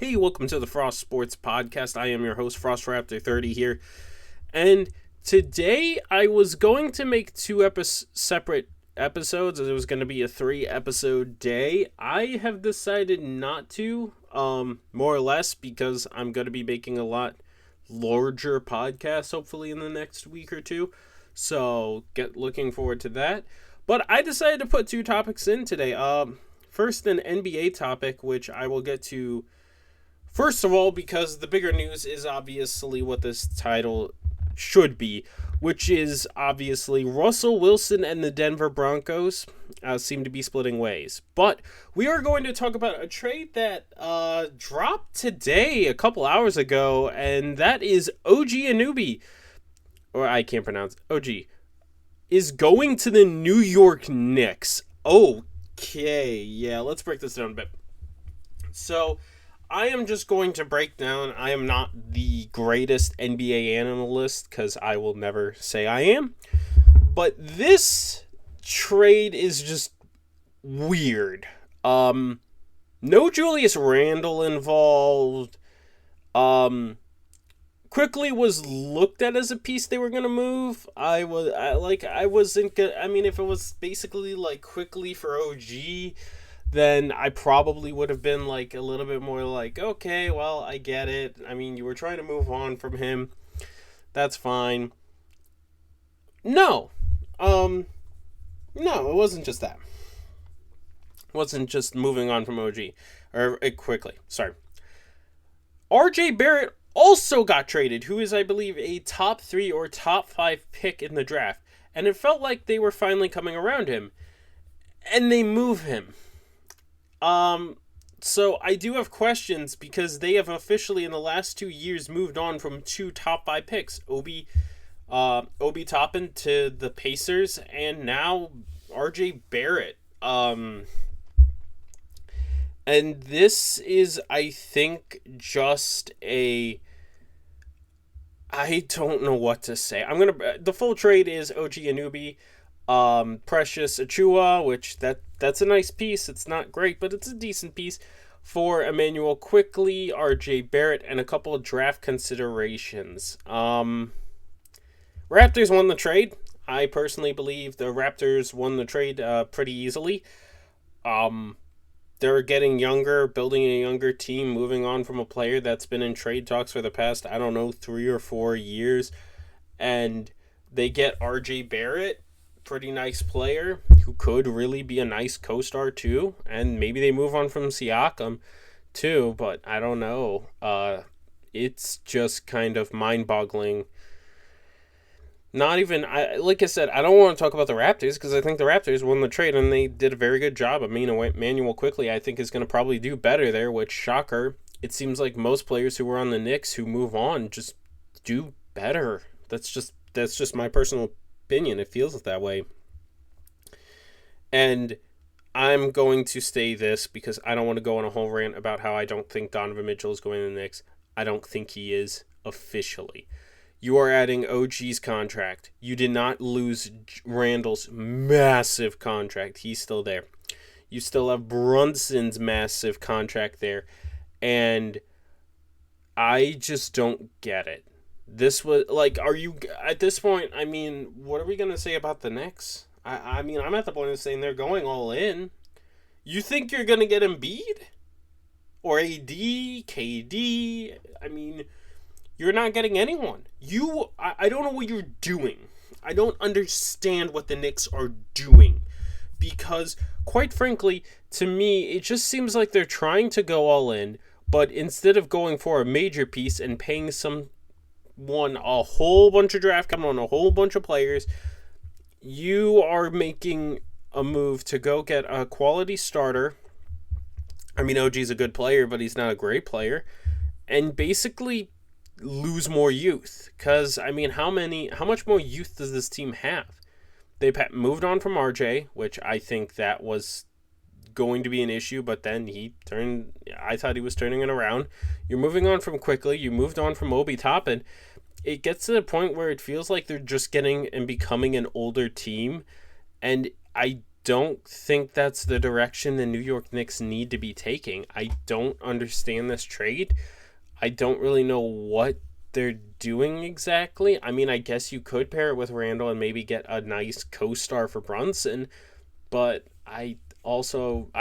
Hey, welcome to the Frost Sports Podcast. I am your host, Frost Raptor 30 here. And today I was going to make two separate episodes. It was going to be a 3-episode day. I have decided not to, more or less, because I'm going to be making a lot larger podcast, hopefully in the next week or two. So looking forward to that. But I decided to put two topics in today. First, an NBA topic, which I will get to first of all, because the bigger news is obviously what this title should be, which is obviously Russell Wilson and the Denver Broncos seem to be splitting ways. But we are going to talk about a trade that dropped today, a couple hours ago, and that is OG Anunoby, or I can't pronounce OG, is going to the New York Knicks. Okay, yeah, let's break this down a bit. So I am just going to break down. I am not the greatest NBA analyst because I will never say I am. But this trade is just weird. No Julius Randle involved. Quickly was looked at as a piece they were going to move. I wasn't gonna, I mean, if it was basically like Quickly for OG, then I probably would have been like a little bit more like, okay, well, I get it. I mean, you were trying to move on from him. That's fine. No, it wasn't just that. It wasn't just moving on from OG or Quickly. Sorry. RJ Barrett also got traded, who is, I believe, a top 3 or top 5 pick in the draft. And it felt like they were finally coming around him. And they move him. So I do have questions because they have officially in the last 2 years moved on from 2 top 5 picks. Obi Toppin to the Pacers and now RJ Barrett. And this is, I think, just I don't know what to say. The full trade is OG Anunoby, Precious Achiuwa, which that's a nice piece. It's not great, but it's a decent piece, for Emmanuel Quickly, RJ Barrett, and a couple of draft considerations. Raptors won the trade. I personally believe the Raptors won the trade pretty easily. They're getting younger, building a younger team, moving on from a player that's been in trade talks for the past, 3 or 4 years, and they get RJ Barrett, pretty nice player who could really be a nice co-star too, and maybe they move on from Siakam too, but I don't know. It's just kind of mind-boggling. Like I said, I don't want to talk about the Raptors because I think the Raptors won the trade and they did a very good job. I mean, Emmanuel Quickly, I think, is going to probably do better there, which, shocker, it seems like most players who were on the Knicks who move on just do better. That's just my personal opinion. It feels that way. And I'm going to say this because I don't want to go on a whole rant about how I don't think Donovan Mitchell is going to the Knicks. I don't think he is officially. You are adding OG's contract. You did not lose Randall's massive contract. He's still there. You still have Brunson's massive contract there. And I just don't get it. This was, like, are you, at this point, I mean, what are we going to say about the Knicks? I mean, I'm at the point of saying they're going all in. You think you're going to get Embiid? Or AD, KD? I mean, you're not getting anyone. I don't know what you're doing. I don't understand what the Knicks are doing. Because, quite frankly, to me, it just seems like they're trying to go all in, but instead of going for a major piece and paying a whole bunch of draft capital on a whole bunch of players, you are making a move to go get a quality starter. I mean, OG's a good player, but he's not a great player. And basically lose more youth. Because, I mean, how much more youth does this team have? They moved on from RJ, which I think that was going to be an issue, but then I thought he was turning it around. You're moving on from Quickly. You moved on from Obi Toppin. It gets to the point where it feels like they're just getting and becoming an older team, and I don't think that's the direction the New York Knicks need to be taking. I don't understand this trade. I don't really know what they're doing exactly. I mean, I guess you could pair it with Randall and maybe get a nice co-star for Brunson, but I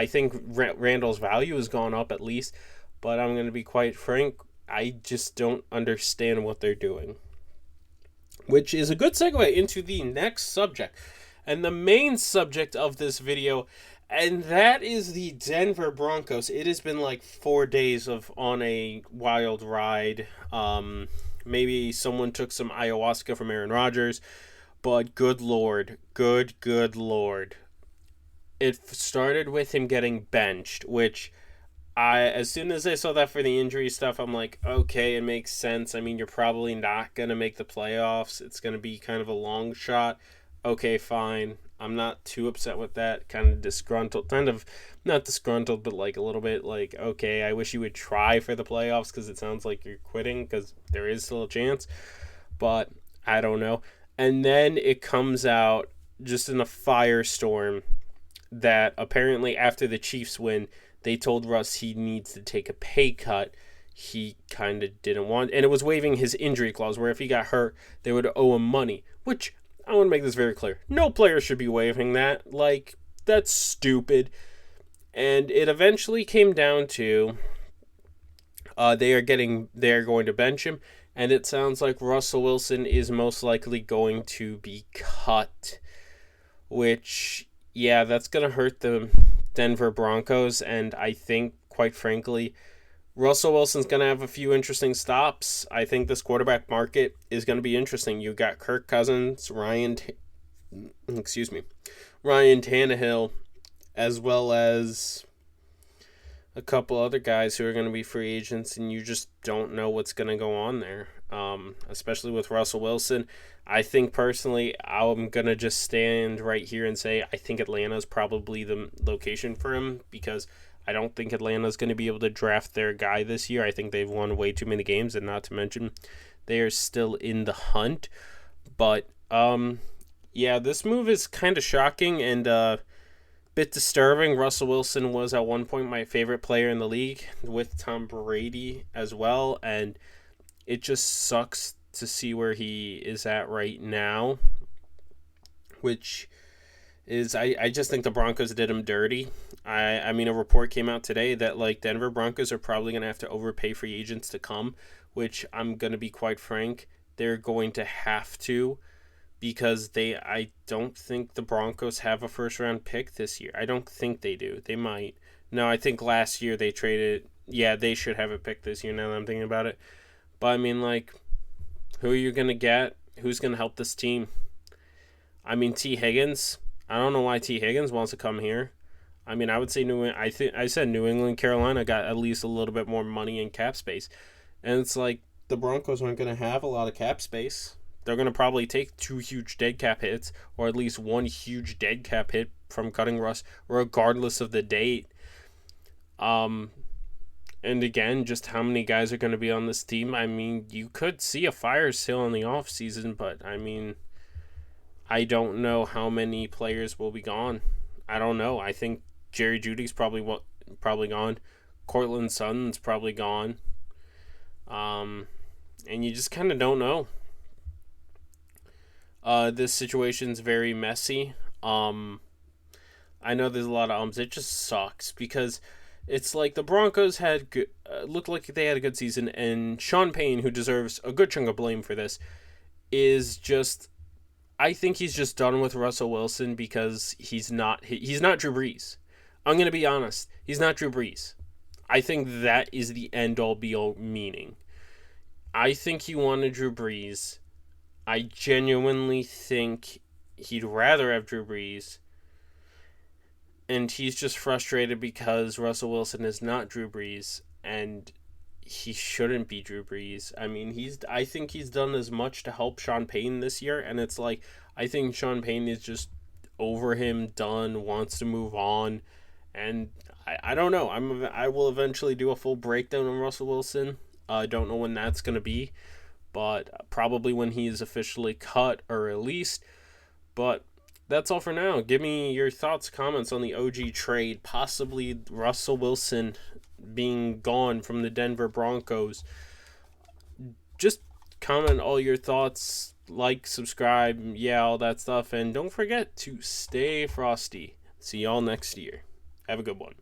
think Randall's value has gone up at least, but I'm going to be quite frank, I just don't understand what they're doing. Which is a good segue into the next subject, and the main subject of this video, and that is the Denver Broncos. It has been like 4 days of on a wild ride. Maybe someone took some ayahuasca from Aaron Rodgers, but good lord. It started with him getting benched, which as soon as I saw that for the injury stuff, I'm like, okay, it makes sense. I mean, you're probably not going to make the playoffs. It's going to be kind of a long shot. Okay, fine. I'm not too upset with that. Kind of disgruntled. Kind of, not disgruntled, but like a little bit like, okay, I wish you would try for the playoffs because it sounds like you're quitting because there is still a chance. But I don't know. And then it comes out just in a firestorm that apparently after the Chiefs win, they told Russ he needs to take a pay cut. He kind of didn't want, and it was waiving his injury clause where if he got hurt, they would owe him money, which I want to make this very clear. No player should be waiving that. Like, that's stupid. And it eventually came down to they are going to bench him, and it sounds like Russell Wilson is most likely going to be cut, which, yeah, that's going to hurt the Denver Broncos, and I think, quite frankly, Russell Wilson's going to have a few interesting stops. I think this quarterback market is going to be interesting. You got Kirk Cousins, Ryan Tannehill, as well as a couple other guys who are going to be free agents, and you just don't know what's going to go on there, especially with Russell Wilson. I think personally, I'm going to just stand right here and say I think Atlanta is probably the location for him because I don't think Atlanta is going to be able to draft their guy this year. I think they've won way too many games, and not to mention they are still in the hunt. But, yeah, this move is kind of shocking and a bit disturbing. Russell Wilson was at one point my favorite player in the league with Tom Brady as well, and it just sucks to see where he is at right now, which is I just think the Broncos did him dirty. I mean, a report came out today that like Denver Broncos are probably going to have to overpay free agents to come, which I'm going to be quite frank, they're going to have to because I don't think the Broncos have a first round pick this year. I don't think they do. They might. No, I think last year they traded. Yeah, they should have a pick this year now that I'm thinking about it. But I mean, like, who are you going to get? Who's going to help this team? I mean, T. Higgins. I don't know why T. Higgins wants to come here. I mean, I would say I said New England, Carolina got at least a little bit more money in cap space. And it's like the Broncos aren't going to have a lot of cap space. They're going to probably take 2 huge dead cap hits or at least 1 huge dead cap hit from cutting Russ regardless of the date. And again, just how many guys are going to be on this team? I mean, you could see a fire sale in the offseason, but I mean, I don't know how many players will be gone. I don't know. I think Jerry Jeudy's probably gone. Cortland Sutton's probably gone. And you just kind of don't know. This situation's very messy. I know there's a lot of ums. It just sucks because it's like the Broncos had looked like they had a good season, and Sean Payne, who deserves a good chunk of blame for this, is just. I think he's just done with Russell Wilson because he's not Drew Brees. I'm going to be honest. He's not Drew Brees. I think that is the end-all, be-all meaning. I think he wanted Drew Brees. I genuinely think he'd rather have Drew Brees. And he's just frustrated because Russell Wilson is not Drew Brees. And he shouldn't be Drew Brees. I mean, I think he's done as much to help Sean Payton this year, and it's like, I think Sean Payton is just over him, done, wants to move on, and I don't know. I will eventually do a full breakdown on Russell Wilson. I don't know when that's going to be, but probably when he is officially cut or released. But that's all for now. Give me your thoughts, comments on the OG trade, possibly Russell Wilson being gone from the Denver Broncos. Just comment all your thoughts, like, subscribe, yeah, all that stuff, and don't forget to stay frosty. See y'all next year. Have a good one.